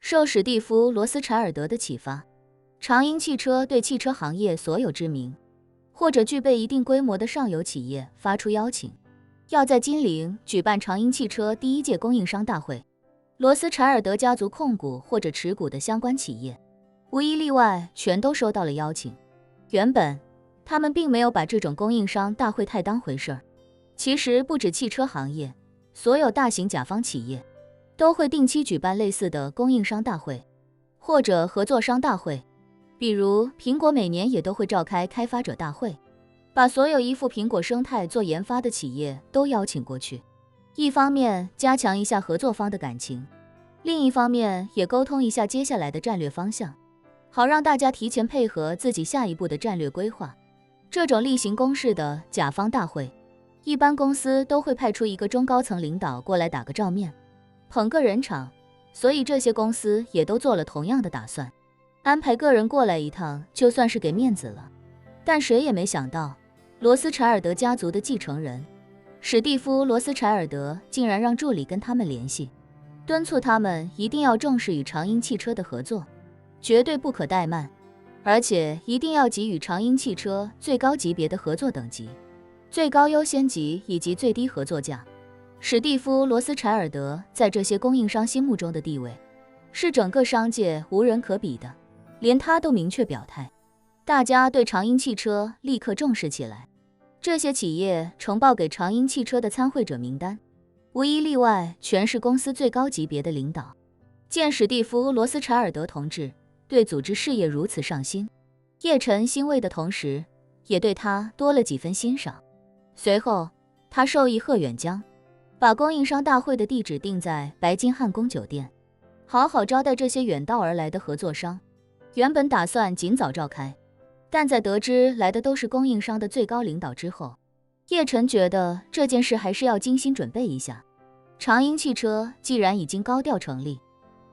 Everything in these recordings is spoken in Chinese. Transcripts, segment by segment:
受史蒂夫·罗斯柴尔德的启发，长鹰汽车对汽车行业所有知名或者具备一定规模的上游企业发出邀请，要在金陵举办长鹰汽车第一届供应商大会。罗斯柴尔德家族控股或者持股的相关企业，无一例外全都收到了邀请。原本他们并没有把这种供应商大会太当回事儿。其实不止汽车行业，所有大型甲方企业都会定期举办类似的供应商大会或者合作商大会。比如苹果每年也都会召开开发者大会，把所有依附苹果生态做研发的企业都邀请过去。一方面加强一下合作方的感情，另一方面也沟通一下接下来的战略方向，好让大家提前配合自己下一步的战略规划。这种例行公事的甲方大会，一般公司都会派出一个中高层领导过来打个照面，捧个人场，所以这些公司也都做了同样的打算，安排个人过来一趟，就算是给面子了。但谁也没想到，罗斯柴尔德家族的继承人史蒂夫·罗斯柴尔德竟然让助理跟他们联系，敦促他们一定要重视与长鹰汽车的合作，绝对不可怠慢，而且一定要给予长鹰汽车最高级别的合作等级、最高优先级以及最低合作价。史蒂夫·罗斯柴尔德在这些供应商心目中的地位，是整个商界无人可比的，连他都明确表态。大家对长鹰汽车立刻重视起来。这些企业呈报给长鹰汽车的参会者名单，无一例外全是公司最高级别的领导。见史蒂夫·罗斯柴尔德同志对组织事业如此上心，叶晨欣慰的同时，也对他多了几分欣赏。随后，他授意贺远江把供应商大会的地址定在白金汉宫酒店，好好招待这些远道而来的合作商。原本打算尽早召开，但在得知来的都是供应商的最高领导之后，叶晨觉得这件事还是要精心准备一下。长鹰汽车既然已经高调成立、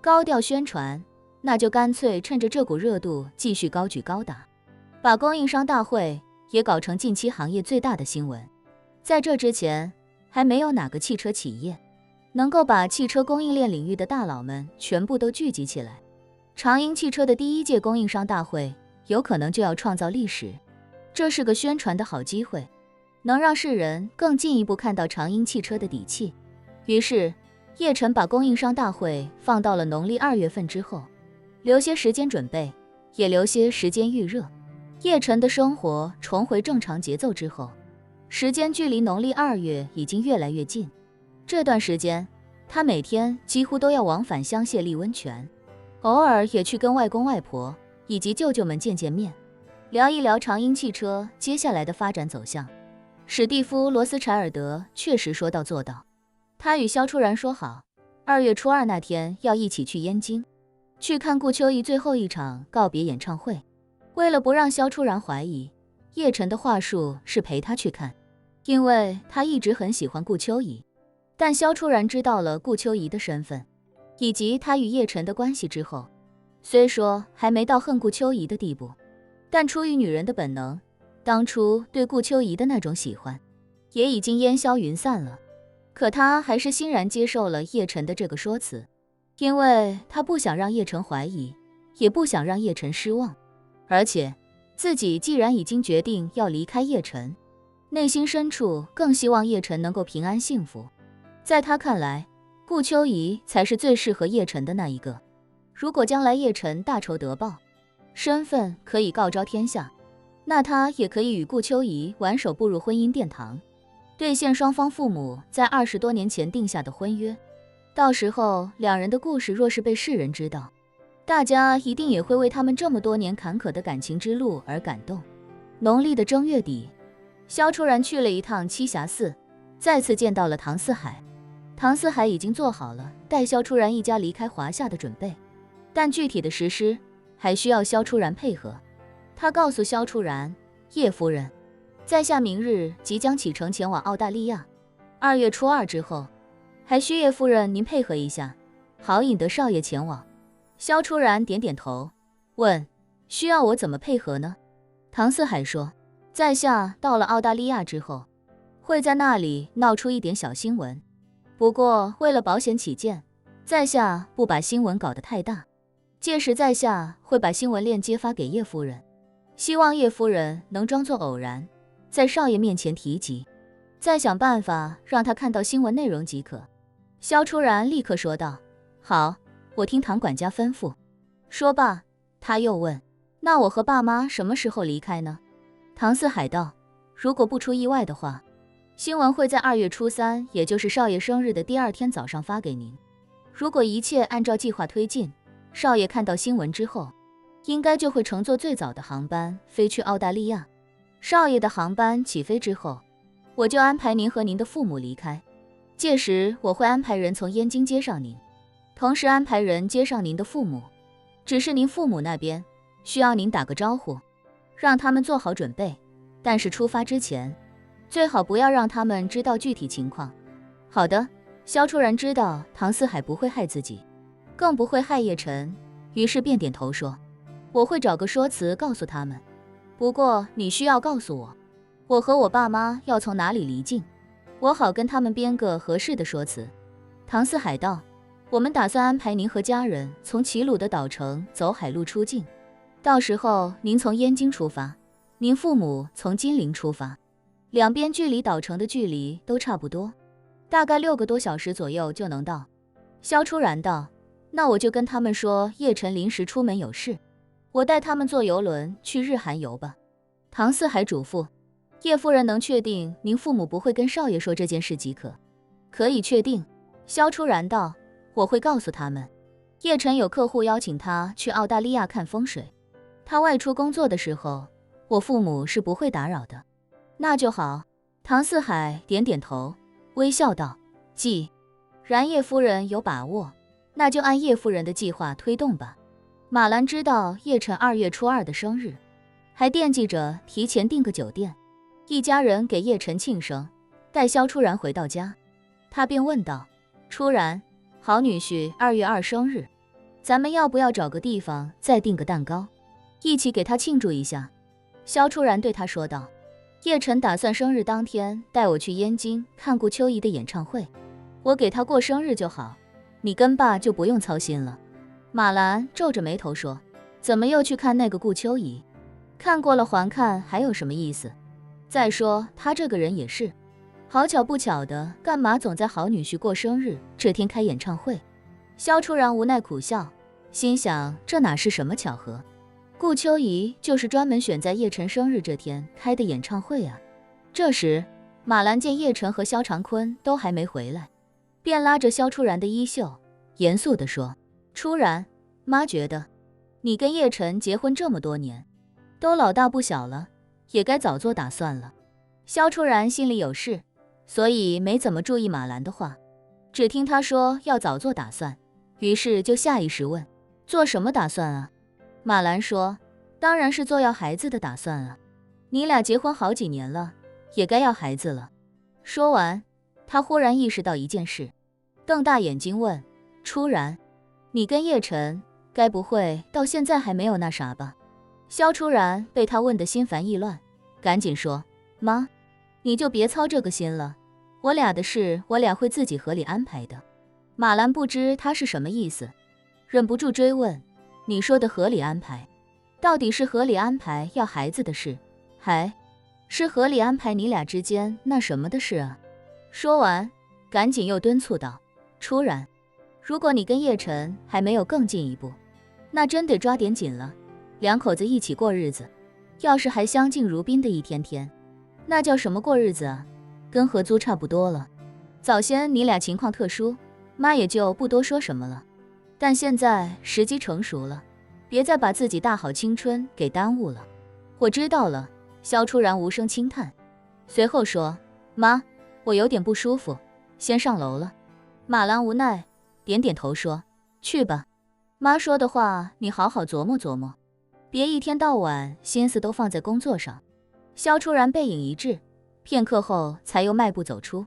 高调宣传，那就干脆趁着这股热度继续高举高打，把供应商大会也搞成近期行业最大的新闻。在这之前，还没有哪个汽车企业能够把汽车供应链领域的大佬们全部都聚集起来。长鹰汽车的第一届供应商大会有可能就要创造历史，这是个宣传的好机会，能让世人更进一步看到长鹰汽车的底气。于是，叶晨把供应商大会放到了农历2月份之后，留些时间准备，也留些时间预热。叶晨的生活重回正常节奏之后，时间距离农历2月已经越来越近。这段时间，他每天几乎都要往返香榭丽温泉，偶尔也去跟外公外婆以及舅舅们见见面，聊一聊长鹰汽车接下来的发展走向。史蒂夫·罗斯柴尔德确实说到做到，他与萧初然说好，2月初2那天要一起去燕京，去看顾秋怡最后一场告别演唱会。为了不让萧初然怀疑，叶晨的话术是陪他去看，因为他一直很喜欢顾秋怡。但萧初然知道了顾秋怡的身份以及他与叶晨的关系之后，虽说还没到恨顾秋怡的地步，但出于女人的本能，当初对顾秋怡的那种喜欢也已经烟消云散了。可他还是欣然接受了叶晨的这个说辞，因为他不想让叶晨怀疑，也不想让叶晨失望。而且自己既然已经决定要离开叶晨，内心深处更希望叶晨能够平安幸福。在他看来，顾秋怡才是最适合叶晨的那一个。如果将来叶晨大仇得报，身份可以告昭天下，那他也可以与顾秋怡挽手步入婚姻殿堂，兑现双方父母在20多年前定下的婚约。到时候两人的故事若是被世人知道，大家一定也会为他们这么多年坎坷的感情之路而感动。农历的正月底，萧初然去了一趟栖霞寺，再次见到了唐四海。唐四海已经做好了带萧初然一家离开华夏的准备，但具体的实施还需要萧初然配合。他告诉萧初然，叶夫人，在下明日即将启程前往澳大利亚，2月初2之后，还需叶夫人您配合一下，好引得少爷前往。萧初然点点头，问，需要我怎么配合呢？唐四海说，在下到了澳大利亚之后，会在那里闹出一点小新闻，不过为了保险起见，在下不把新闻搞得太大，届时在下会把新闻链接发给叶夫人，希望叶夫人能装作偶然，在少爷面前提及，再想办法让他看到新闻内容即可。萧初然立刻说道：好，我听唐管家吩咐。说罢，他又问：那我和爸妈什么时候离开呢？唐四海道：如果不出意外的话，新闻会在2月初3，也就是少爷生日的第2天早上发给您。如果一切按照计划推进，少爷看到新闻之后，应该就会乘坐最早的航班飞去澳大利亚。少爷的航班起飞之后，我就安排您和您的父母离开。届时我会安排人从燕京接上您，同时安排人接上您的父母。只是您父母那边需要您打个招呼，让他们做好准备。但是出发之前，最好不要让他们知道具体情况。好的。萧初然知道唐四海不会害自己，更不会害叶晨，于是便点头说：我会找个说辞告诉他们，不过你需要告诉我，我和我爸妈要从哪里离境，我好跟他们编个合适的说辞。唐四海道：我们打算安排您和家人从齐鲁的岛城走海路出境，到时候您从燕京出发，您父母从金陵出发，两边距离岛城的距离都差不多，大概6个多小时左右就能到。萧初然道：那我就跟他们说叶晨临时出门有事，我带他们坐邮轮去日韩游吧。唐四海嘱咐：叶夫人能确定您父母不会跟少爷说这件事即可。可以确定。萧初然道：我会告诉他们，叶晨有客户邀请他去澳大利亚看风水，他外出工作的时候，我父母是不会打扰的。那就好。唐四海点点头，微笑道：既然叶夫人有把握，那就按叶夫人的计划推动吧。马兰知道叶晨2月初2的生日，还惦记着提前订个酒店，一家人给叶晨庆生。待萧初然回到家，他便问道：初然，好女婿2月2生日，咱们要不要找个地方再订个蛋糕，一起给他庆祝一下？萧初然对他说道：叶晨打算生日当天带我去燕京看顾秋怡的演唱会，我给他过生日就好，你跟爸就不用操心了。马兰皱着眉头说：怎么又去看那个顾秋怡？看过了还看还有什么意思？再说他这个人也是，好巧不巧的，干嘛总在好女婿过生日这天开演唱会？萧初然无奈苦笑，心想这哪是什么巧合，顾秋怡就是专门选在叶晨生日这天开的演唱会啊。这时马兰见叶晨和萧长坤都还没回来，便拉着萧初然的衣袖，严肃地说：初然，妈觉得你跟叶晨结婚这么多年，都老大不小了，也该早做打算了。萧初然心里有事，所以没怎么注意马兰的话，只听他说要早做打算，于是就下意识问：做什么打算啊？马兰说：当然是做要孩子的打算啊，你俩结婚好几年了，也该要孩子了。说完，他忽然意识到一件事，瞪大眼睛问：初然，你跟叶晨该不会到现在还没有那啥吧？萧初然被他问得心烦意乱，赶紧说：妈，你就别操这个心了，我俩的事我俩会自己合理安排的。马兰不知他是什么意思，忍不住追问：你说的合理安排，到底是合理安排要孩子的事，还是合理安排你俩之间那什么的事啊？说完，赶紧又敦促道：初然，如果你跟叶晨还没有更进一步，那真得抓点紧了。两口子一起过日子，要是还相敬如宾的一天天，那叫什么过日子啊？跟合租差不多了。早先你俩情况特殊，妈也就不多说什么了，但现在时机成熟了，别再把自己大好青春给耽误了。我知道了。萧初然无声轻叹，随后说：妈，我有点不舒服，先上楼了。马兰无奈点点头说：去吧，妈说的话你好好琢磨琢磨，别一天到晚心思都放在工作上。萧初然背影一滞，片刻后才又迈步走出。